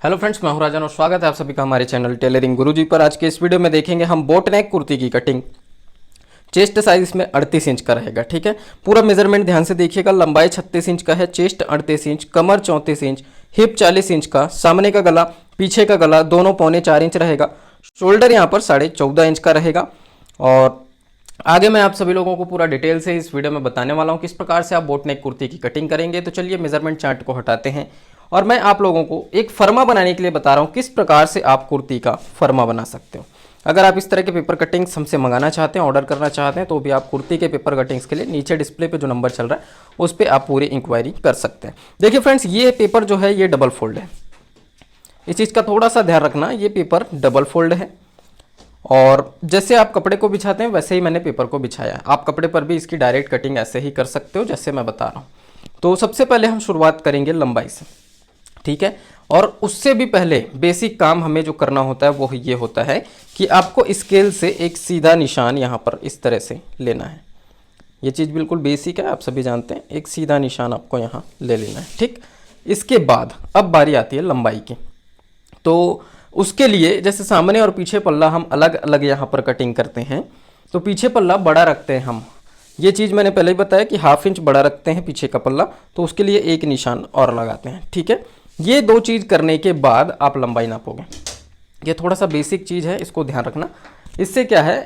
Hello friends, मैं हूं राजन और स्वागत है आप सभी का हमारे चैनल टेलरिंग गुरुजी पर। आज के इस वीडियो में देखेंगे हम बोट नेक कुर्ती की कटिंग। चेस्ट साइज इसमें 38 इंच का रहेगा। ठीक है, पूरा मेजरमेंट ध्यान से देखिएगा। लंबाई 36 इंच का है, चेस्ट 38 इंच, कमर 34 इंच, हिप 40 इंच का, सामने का गला पीछे का गला दोनों 3.25 इंच रहेगा। शोल्डर यहाँ पर 14.5 इंच का रहेगा। और आगे मैं आप सभी लोगों को पूरा डिटेल से इस वीडियो में बताने वाला हूँ किस प्रकार से आप बोट नेक कुर्ती की कटिंग करेंगे। तो चलिए मेजरमेंट चार्ट को हटाते हैं और मैं आप लोगों को एक फर्मा बनाने के लिए बता रहा हूँ किस प्रकार से आप कुर्ती का फर्मा बना सकते हो। अगर आप इस तरह के पेपर कटिंग्स हमसे मंगाना चाहते हैं, ऑर्डर करना चाहते हैं, तो भी आप कुर्ती के पेपर कटिंग्स के लिए नीचे डिस्प्ले पे जो नंबर चल रहा है उस पर आप पूरी इंक्वायरी कर सकते हैं। देखिए फ्रेंड्स, ये पेपर जो है ये डबल फोल्ड है। इस चीज़ का थोड़ा सा ध्यान रखना, ये पेपर डबल फोल्ड है और जैसे आप कपड़े को बिछाते हैं वैसे ही मैंने पेपर को बिछाया है। आप कपड़े पर भी इसकी डायरेक्ट कटिंग ऐसे ही कर सकते हो जैसे मैं बता रहा हूँ। तो सबसे पहले हम शुरुआत करेंगे लंबाई से। ठीक है, और उससे भी पहले बेसिक काम हमें जो करना होता है वो ये होता है कि आपको स्केल से एक सीधा निशान यहाँ पर इस तरह से लेना है। ये चीज़ बिल्कुल बेसिक है, आप सभी जानते हैं। एक सीधा निशान आपको यहाँ ले लेना है। ठीक, इसके बाद अब बारी आती है लंबाई की। तो उसके लिए जैसे सामने और पीछे पल्ला हम अलग अलग यहाँ पर कटिंग करते हैं। तो पीछे पल्ला बड़ा रखते हैं हम, ये चीज़ मैंने पहले ही बताया कि 1/2 इंच बड़ा रखते हैं पीछे का पल्ला, तो उसके लिए एक निशान और लगाते हैं। ठीक है, ये दो चीज़ करने के बाद आप लंबाई नापोगे। ये थोड़ा सा बेसिक चीज़ है, इसको ध्यान रखना। इससे क्या है,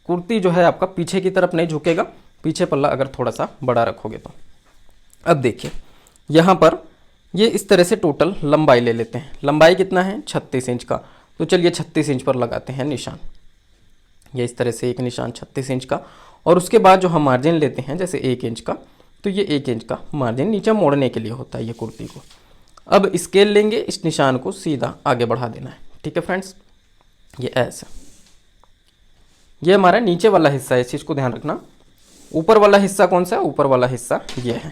कुर्ती जो है आपका पीछे की तरफ नहीं झुकेगा, पीछे पल्ला अगर थोड़ा सा बड़ा रखोगे तो। अब देखिए यहाँ पर ये इस तरह से टोटल लंबाई ले लेते हैं। लंबाई कितना है, 36 इंच का। तो चलिए 36 इंच पर लगाते हैं निशान। ये इस तरह से एक निशान 36 इंच का। और उसके बाद जो हम मार्जिन लेते हैं जैसे 1 इंच का, तो ये 1 इंच का मार्जिन नीचे मोड़ने के लिए होता है ये कुर्ती को। अब स्केल लेंगे, इस निशान को सीधा आगे बढ़ा देना है। ठीक है फ्रेंड्स, ये ऐसा, ये हमारा नीचे वाला हिस्सा है, इस चीज़ को ध्यान रखना। ऊपर वाला हिस्सा कौन सा है, ऊपर वाला हिस्सा ये है।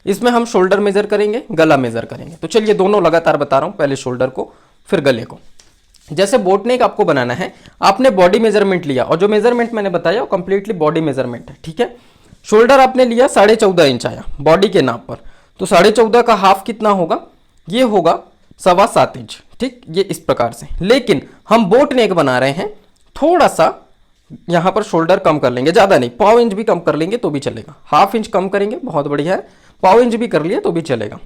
इसमें हम शोल्डर मेज़र करेंगे, गला मेज़र करेंगे। तो चलिए दोनों लगातार बता रहा हूँ, पहले शोल्डर को फिर गले को। जैसे बोट नेक आपको बनाना है, आपने बॉडी मेजरमेंट लिया और जो मेजरमेंट मैंने बताया वो कंप्लीटली बॉडी मेजरमेंट है। ठीक है, शोल्डर आपने लिया 14.5 इंच आया बॉडी के नाप पर। तो 14.5 का हाफ कितना होगा, ये होगा 7.25 इंच। ठीक, ये इस प्रकार से। लेकिन हम बोट नेक बना रहे हैं, थोड़ा सा यहाँ पर शोल्डर कम कर लेंगे, ज़्यादा नहीं, 0.5 इंच भी कम कर लेंगे तो भी चलेगा। 1/2 इंच कम करेंगे, बहुत बढ़िया है। 0.5 इंच भी कर लिए तो भी चलेगा।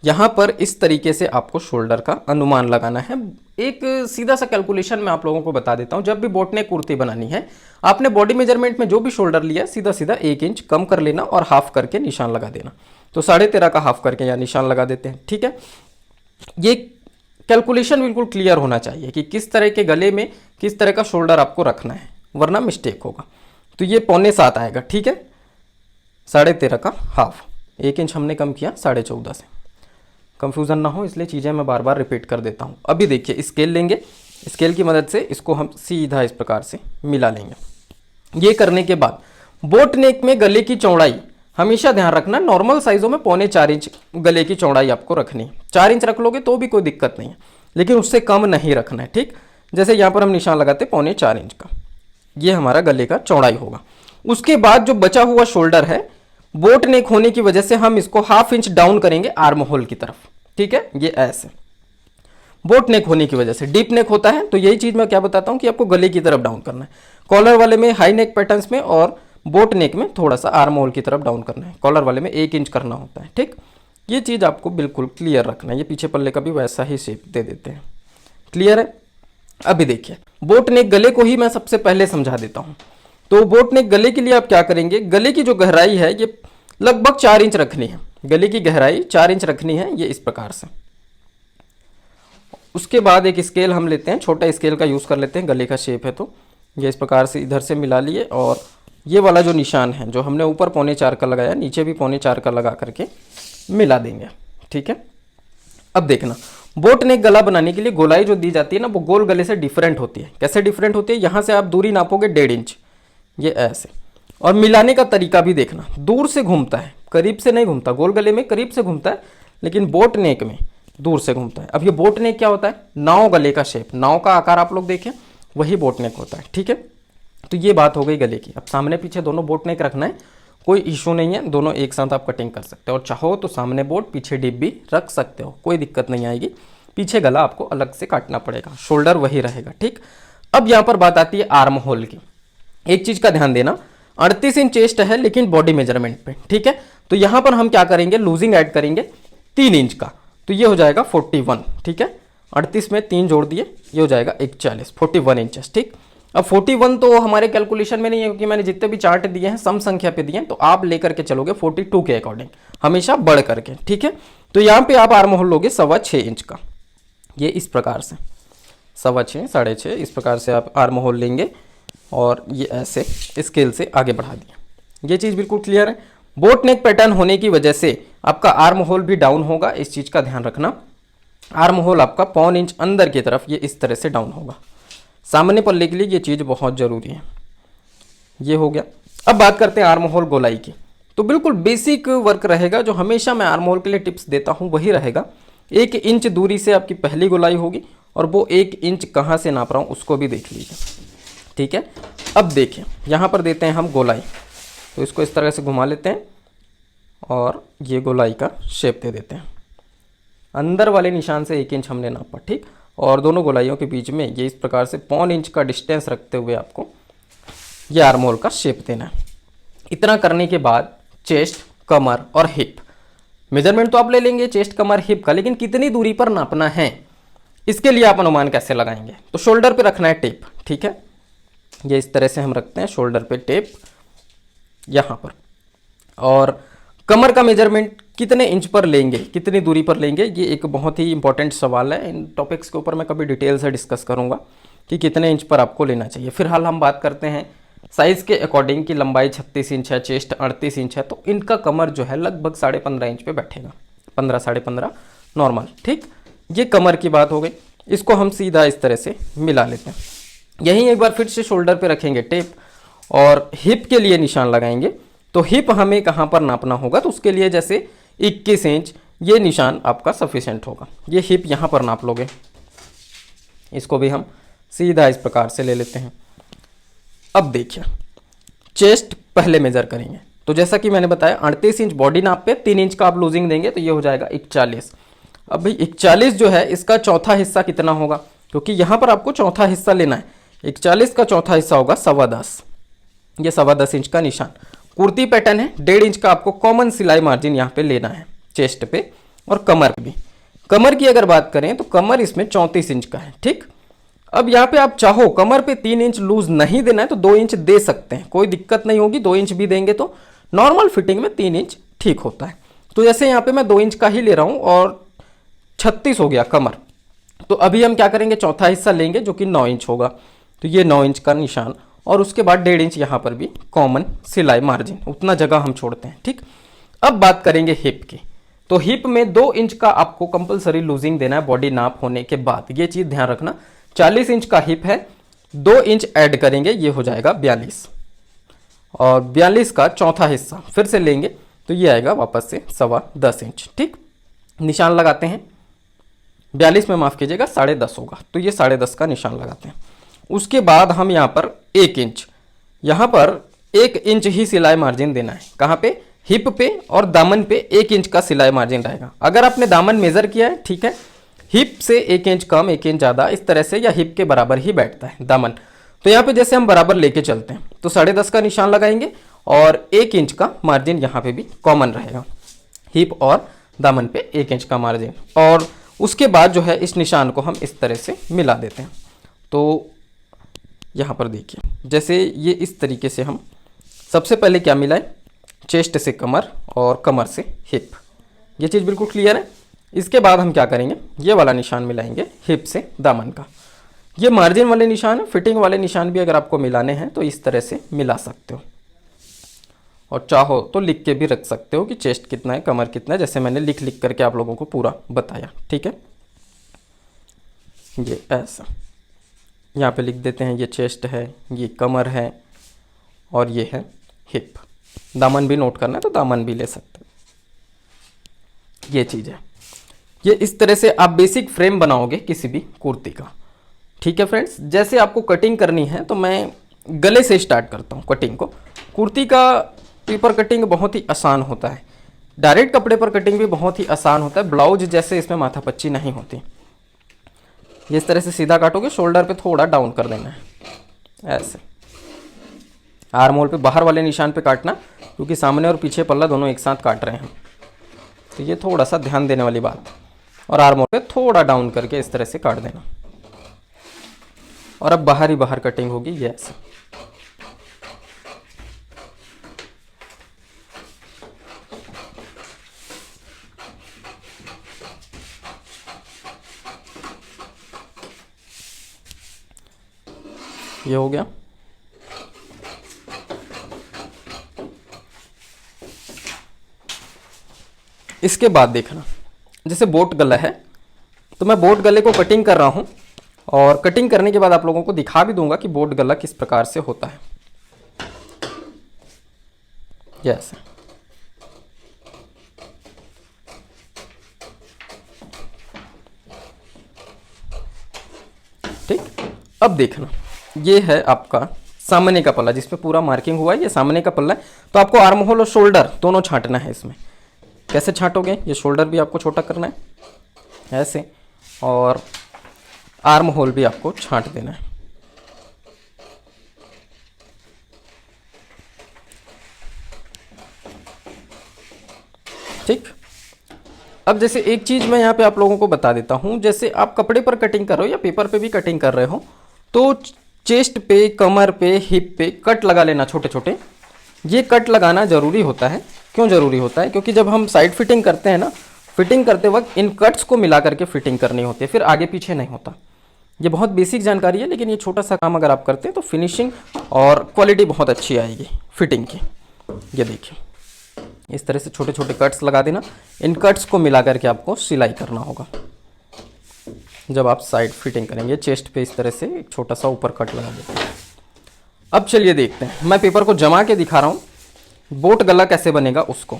यहाँ पर इस तरीके से आपको शोल्डर का अनुमान लगाना है। एक सीधा सा कैलकुलेशन मैं आप लोगों को बता देता हूँ। जब भी बोट नेक कुर्ती बनानी है, आपने बॉडी मेजरमेंट में जो भी शोल्डर लिया सीधा सीधा 1 इंच कम कर लेना और हाफ करके निशान लगा देना। तो 13.5 का हाफ करके यहाँ निशान लगा देते हैं। ठीक है, ये कैलकुलेशन बिल्कुल क्लियर होना चाहिए कि किस तरह के गले में किस तरह का शोल्डर आपको रखना है, वरना मिस्टेक होगा। तो ये 6.25 आएगा। ठीक है, 13.5 का हाफ, 1 इंच हमने कम किया 14.5 से। कंफ्यूजन ना हो इसलिए चीज़ें मैं बार बार रिपीट कर देता हूँ। अभी देखिए स्केल लेंगे, स्केल की मदद से इसको हम सीधा इस प्रकार से मिला लेंगे। ये करने के बाद बोट नेक में गले की चौड़ाई हमेशा ध्यान रखना, नॉर्मल साइजों में 3.25 इंच गले की चौड़ाई आपको रखनी है। 4 इंच रख लोगे तो भी कोई दिक्कत नहीं है, लेकिन उससे कम नहीं रखना है। ठीक, जैसे यहाँ पर हम निशान लगाते 3.25 इंच का, ये हमारा गले का चौड़ाई होगा। उसके बाद जो बचा हुआ शोल्डर है, बोट नेक होने की वजह से हम इसको 1/2 इंच डाउन करेंगे आर्म होल की तरफ। ठीक है, ये ऐसे बोट नेक होने की वजह से। डीप नेक होता है तो यही चीज मैं क्या बताता हूं कि आपको गले की तरफ डाउन करना है। कॉलर वाले में हाई नेक पैटर्न्स में और बोट नेक में थोड़ा सा आर्म होल की तरफ डाउन करना है। कॉलर वाले में 1 इंच करना होता है। ठीक, ये चीज आपको बिल्कुल क्लियर रखना है। ये पीछे पल्ले का भी वैसा ही शेप दे देते हैं। क्लियर है। अभी देखिए बोट नेक गले को ही मैं सबसे पहले समझा देता हूं। तो बोट नेक गले के लिए आप क्या करेंगे, गले की जो गहराई है ये लगभग 4 इंच रखनी है। गले की गहराई 4 इंच रखनी है, ये इस प्रकार से। उसके बाद एक स्केल हम लेते हैं, छोटा स्केल का यूज़ कर लेते हैं, गले का शेप है तो ये इस प्रकार से इधर से मिला लिए और ये वाला जो निशान है जो हमने ऊपर 3.25 का लगाया, नीचे भी 3.25 का लगा करके मिला देंगे। ठीक है, अब देखना बोट नेक गला बनाने के लिए गोलाई जो दी जाती है ना, वो गोल गले से डिफरेंट होती है। कैसे डिफरेंट होती है, यहाँ से आप दूरी नापोगे 1.5 इंच, ये ऐसे। और मिलाने का तरीका भी देखना, दूर से घूमता है, करीब से नहीं घूमता। गोल गले में करीब से घूमता है, लेकिन बोट नेक में दूर से घूमता है। अब ये बोट नेक क्या होता है, नाव गले का शेप, नाव का आकार आप लोग देखें, वही बोट नेक होता है। ठीक है, तो ये बात हो गई गले की। अब सामने पीछे दोनों बोट नेक रखना है, कोई इशू नहीं है, दोनों एक साथ आप कटिंग कर सकते हो। और चाहो तो सामने बोट पीछे डिप भी रख सकते हो, कोई दिक्कत नहीं आएगी। पीछे गला आपको अलग से काटना पड़ेगा, शोल्डर वही रहेगा। ठीक, अब यहाँ पर बात आती है आर्म होल की। एक चीज का ध्यान देना, 38 इंच चेस्ट है लेकिन बॉडी मेजरमेंट पे। ठीक है, तो यहाँ पर हम क्या करेंगे, लूजिंग ऐड करेंगे 3 इंच का, तो ये हो जाएगा 41। ठीक है, 38 में 3 जोड़ दिए, ये हो जाएगा 41, 41 इंचेस। ठीक, अब 41 तो हमारे कैलकुलेशन में नहीं है, क्योंकि मैंने जितने भी चार्ट दिए हैं सम संख्या पे दिए हैं, तो आप लेकर के चलोगे 42 के अकॉर्डिंग, हमेशा बढ़ करके। ठीक है, तो यहाँ पे आप आर्म होल लोगे 6.25 इंच का, ये इस प्रकार से 6.25, 6.5 इस प्रकार से आप आर्म होल लेंगे और ये ऐसे स्केल से आगे बढ़ा दिया। ये चीज़ बिल्कुल क्लियर है। बोट नेक पैटर्न होने की वजह से आपका आर्म होल भी डाउन होगा, इस चीज़ का ध्यान रखना। आर्म होल आपका 1.25 इंच अंदर की तरफ ये इस तरह से डाउन होगा। सामान्य पल्ले के लिए ये चीज़ बहुत ज़रूरी है। ये हो गया। अब बात करते हैं आर्म होल गोलाई की। तो बिल्कुल बेसिक वर्क रहेगा, जो हमेशा मैं आर्म होल के लिए टिप्स देता हूँ वही रहेगा। 1 इंच दूरी से आपकी पहली गोलाई होगी, और वो 1 इंच कहाँ से नाप रहा हूँ उसको भी देख लीजिए। ठीक है, अब देखिए यहाँ पर देते हैं हम गोलाई, तो इसको इस तरह से घुमा लेते हैं और ये गोलाई का शेप दे देते हैं। अंदर वाले निशान से 1 इंच हमने नापा। ठीक, और दोनों गोलाइयों के बीच में ये इस प्रकार से 1.25 इंच का डिस्टेंस रखते हुए आपको ये आर्म होल का शेप देना है। इतना करने के बाद चेस्ट, कमर और हिप मेजरमेंट तो आप ले लेंगे चेस्ट, कमर, हिप का, लेकिन कितनी दूरी पर नापना है इसके लिए आप अनुमान कैसे लगाएंगे। तो शोल्डर पे रखना है टेप। ठीक है, ये इस तरह से हम रखते हैं शोल्डर पे टेप यहाँ पर। और कमर का मेजरमेंट कितने इंच पर लेंगे, कितनी दूरी पर लेंगे, ये एक बहुत ही इंपॉर्टेंट सवाल है। इन टॉपिक्स के ऊपर मैं कभी डिटेल से डिस्कस करूँगा कि कितने इंच पर आपको लेना चाहिए। फिलहाल हम बात करते हैं साइज़ के अकॉर्डिंग की लंबाई 36 इंच है, चेस्ट 38 इंच है, तो इनका कमर जो है लगभग 15.5 इंच पे बैठेगा, 15 15.5 नॉर्मल। ठीक, ये कमर की बात हो गई। इसको हम सीधा इस तरह से मिला लेते हैं। यहीं एक बार फिर से शोल्डर पे रखेंगे टेप और हिप के लिए निशान लगाएंगे। तो हिप हमें कहाँ पर नापना होगा, तो उसके लिए जैसे 21 इंच ये निशान आपका सफिशेंट होगा। ये हिप यहाँ पर नाप लोगे, इसको भी हम सीधा इस प्रकार से ले लेते हैं। अब देखिए चेस्ट पहले मेजर करेंगे, तो जैसा कि मैंने बताया 38 इंच बॉडी नाप पे 3 इंच का आप लूजिंग देंगे, तो ये हो जाएगा 41। अब भाई 41 जो है इसका चौथा हिस्सा कितना होगा, क्योंकि यहाँ पर आपको चौथा हिस्सा लेना है। 41 का चौथा हिस्सा होगा 10.25, ये 10.25 इंच का निशान। कुर्ती पैटर्न है, 1.5 इंच का आपको कॉमन सिलाई मार्जिन यहाँ पे लेना है चेस्ट पे और कमर पे भी। कमर की अगर बात करें तो कमर इसमें 34 इंच का है। ठीक, अब यहाँ पे आप चाहो कमर पे 3 इंच लूज नहीं देना है तो 2 इंच दे सकते हैं, कोई दिक्कत नहीं होगी। 2 इंच भी देंगे तो नॉर्मल फिटिंग में 3 इंच ठीक होता है। तो जैसे यहाँ पे मैं 2 इंच का ही ले रहा हूँ और 36 हो गया कमर, तो अभी हम क्या करेंगे, चौथा हिस्सा लेंगे जो कि 9 इंच होगा। तो ये 9 इंच का निशान, और उसके बाद 1.5 इंच यहाँ पर भी कॉमन सिलाई मार्जिन, उतना जगह हम छोड़ते हैं। ठीक, अब बात करेंगे हिप की। तो हिप में 2 इंच का आपको कंपलसरी लूजिंग देना है बॉडी नाप होने के बाद। ये चीज़ ध्यान रखना। 40 इंच का हिप है, 2 इंच ऐड करेंगे, ये हो जाएगा 42, और 42 का चौथा हिस्सा फिर से लेंगे तो ये आएगा वापस से 10.25 इंच। ठीक, निशान लगाते हैं। 42 में माफ़ कीजिएगा 10.5 होगा, तो ये 10.5 का निशान लगाते हैं। उसके बाद हम यहाँ पर 1 इंच, यहाँ पर 1 इंच ही सिलाई मार्जिन देना है। कहाँ पे, हिप पे और दामन पे 1 इंच का सिलाई मार्जिन रहेगा। अगर आपने दामन मेज़र किया है, ठीक है, हिप से 1 इंच कम 1 इंच ज़्यादा इस तरह से, या हिप के बराबर ही बैठता है दामन, तो यहाँ पे जैसे हम बराबर लेके चलते हैं तो 10.5 का निशान लगाएंगे और 1 इंच का मार्जिन यहाँ पे भी कॉमन रहेगा, हिप और दामन पे 1 इंच का मार्जिन। और उसके बाद जो है इस निशान को हम इस तरह से मिला देते हैं। तो यहाँ पर देखिए जैसे ये इस तरीके से हम सबसे पहले क्या मिलाएं, चेस्ट से कमर और कमर से हिप। ये चीज़ बिल्कुल क्लियर है। इसके बाद हम क्या करेंगे, ये वाला निशान मिलाएंगे हिप से दामन का। ये मार्जिन वाले निशान है, फिटिंग वाले निशान भी अगर आपको मिलाने हैं तो इस तरह से मिला सकते हो, और चाहो तो लिख के भी रख सकते हो कि चेस्ट कितना है, कमर कितना है, जैसे मैंने लिख लिख करके आप लोगों को पूरा बताया। ठीक है, ये ऐसा यहाँ पे लिख देते हैं, ये चेस्ट है, ये कमर है और ये है हिप। दामन भी नोट करना है तो दामन भी ले सकते हो। ये चीज़ है। ये इस तरह से आप बेसिक फ्रेम बनाओगे किसी भी कुर्ती का। ठीक है फ्रेंड्स, जैसे आपको कटिंग करनी है तो मैं गले से स्टार्ट करता हूँ कटिंग को। कुर्ती का पेपर कटिंग बहुत ही आसान होता है, डायरेक्ट कपड़े पर कटिंग भी बहुत ही आसान होता है। ब्लाउज जैसे इसमें माथापच्ची नहीं होती। ये इस तरह से सीधा काटोगे, शोल्डर पे थोड़ा डाउन कर देना है ऐसे। आर्म होल पे बाहर वाले निशान पे काटना, क्योंकि सामने और पीछे पल्ला दोनों एक साथ काट रहे हैं हम, तो ये थोड़ा सा ध्यान देने वाली बात। और आर्म होल पे थोड़ा डाउन करके इस तरह से काट देना। और अब बाहर ही बाहर कटिंग होगी ये ऐसे। ये हो गया। इसके बाद देखना, जैसे बोट गला है तो मैं बोट गले को कटिंग कर रहा हूं, और कटिंग करने के बाद आप लोगों को दिखा भी दूंगा कि बोट गला किस प्रकार से होता है। ऐसे ठीक। अब देखना, ये है आपका सामने का पल्ला जिसपे पूरा मार्किंग हुआ है, ये सामने का पल्ला है। तो आपको आर्म होल और शोल्डर दोनों छांटना है इसमें। कैसे छांटोगे, ये शोल्डर भी आपको छोटा करना है ऐसे, और आर्म होल भी आपको छांट देना है। ठीक। अब जैसे एक चीज मैं यहाँ पे आप लोगों को बता देता हूँ, जैसे आप कपड़े पर कटिंग कर रहे हो या पेपर पे भी कटिंग कर रहे हो, तो चेस्ट पे, कमर पे, हिप पे कट लगा लेना छोटे छोटे। ये कट लगाना जरूरी होता है। क्यों जरूरी होता है? क्योंकि जब हम साइड फिटिंग करते हैं ना, फिटिंग करते वक्त इन कट्स को मिला करके फिटिंग करनी होती है, फिर आगे पीछे नहीं होता। ये बहुत बेसिक जानकारी है, लेकिन ये छोटा सा काम अगर आप करते हैं तो फिनिशिंग और क्वालिटी बहुत अच्छी आएगी फिटिंग की। ये देखिए, इस तरह से छोटे छोटे कट्स लगा देना। इन कट्स को मिला करके आपको सिलाई करना होगा जब आप साइड फिटिंग करेंगे। चेस्ट पे इस तरह से एक छोटा सा ऊपर कट लगा देते हैं। अब चलिए देखते हैं, मैं पेपर को जमा के दिखा रहा हूँ बोट गला कैसे बनेगा उसको।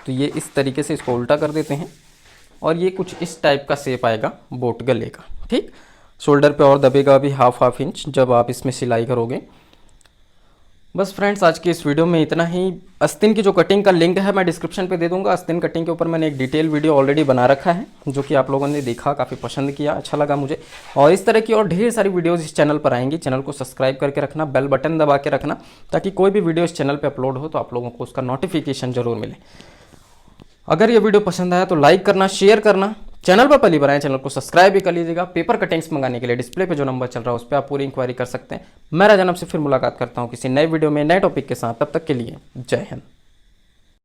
तो ये इस तरीके से इसको उल्टा कर देते हैं, और ये कुछ इस टाइप का शेप आएगा बोट गले का। ठीक। शोल्डर पे और दबेगा अभी हाफ इंच जब आप इसमें सिलाई करोगे। बस फ्रेंड्स, आज की इस वीडियो में इतना ही। आस्तीन की जो कटिंग का लिंक है मैं डिस्क्रिप्शन पे दे दूंगा। आस्तीन कटिंग के ऊपर मैंने एक डिटेल वीडियो ऑलरेडी बना रखा है, जो कि आप लोगों ने देखा, काफ़ी पसंद किया, अच्छा लगा मुझे। और इस तरह की और ढेर सारी वीडियोज़ इस चैनल पर आएंगी। चैनल को सब्सक्राइब करके रखना, बेल बटन दबा के रखना, ताकि कोई भी वीडियो इस चैनल पर अपलोड हो तो आप लोगों को उसका नोटिफिकेशन जरूर मिले। अगर ये वीडियो पसंद आया तो लाइक करना, शेयर करना। चैनल पर पहली बार आए चैनल को सब्सक्राइब भी कर लीजिएगा। पेपर कटिंग्स मंगाने के लिए डिस्प्ले पे जो नंबर चल रहा है उस पर आप पूरी इंक्वायरी कर सकते हैं। मैं राजन आपसे फिर मुलाकात करता हूँ किसी नए वीडियो में नए टॉपिक के साथ। तब तक के लिए जय हिंद।